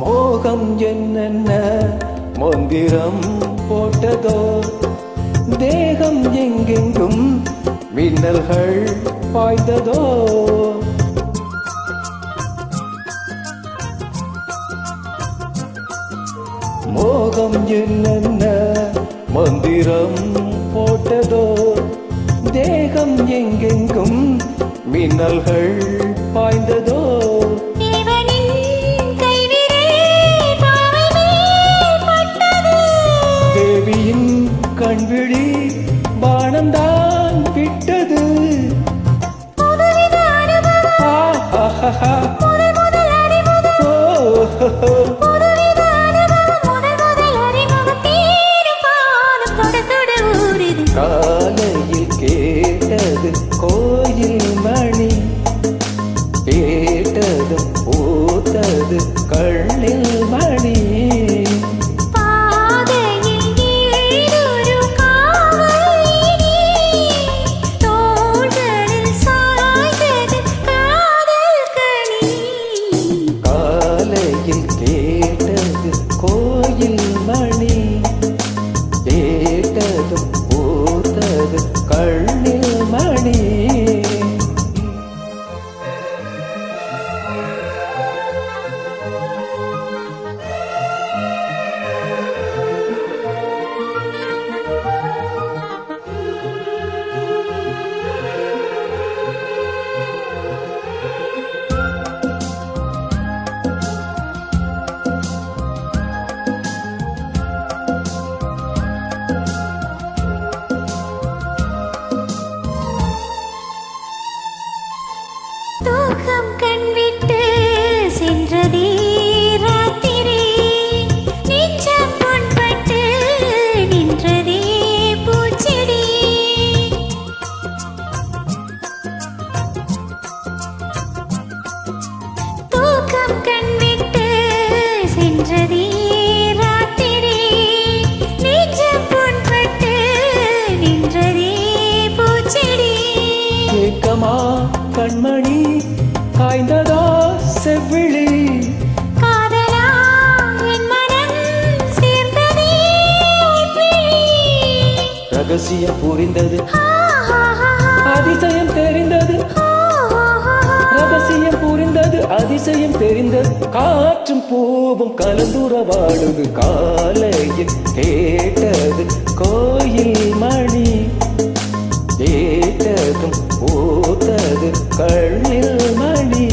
மோகம் என்னென்ன மந்திரம் போட்டதோ, தேகம் எங்கெங்கும் மின்னல்கள் பாய்ந்ததோ. மோகம் என்னென்ன மந்திரம் போட்டதோ, தேகம் எங்கெங்கும் மின்னல்கள் பாய்ந்ததோ. தேவியின் கண்விழி பானந்தான் விட்டது. காலையில் கேட்டது கோயில் மணி, கேட்டதும் பூத்தது கண்ணில் மணி. காலையில் கேட்டது கோயில் மணி, கேட்டதும் பூத்தது கண்ணில் மணி. தூக்கம் கண்விட்டு சென்றதே ராத்திரி, நெஞ்சம் பொன்பட்டு நின்றதே பூச்செடி. தூக்கம் கண்விட்டு சென்றதே ராத்திரி, நெஞ்சம் பொன்பட்டு நின்றதே பூச்செடி. ஏக்கமா கண்மணி காய்ந்ததா செவ்விழி, காதலா என் மனம் சேர்ந்ததே ரகசியம் புரிந்தது, அதிசயம் தெரிந்தது. ரகசியம் புரிந்தது, அதிசயம் தெரிந்தது. காற்றும் பூவும் கலந்துறவாடுது. காலையில் கேட்டது கோயில் மணி, கேட்டதும் பூத்தது கண்ணில் மணி.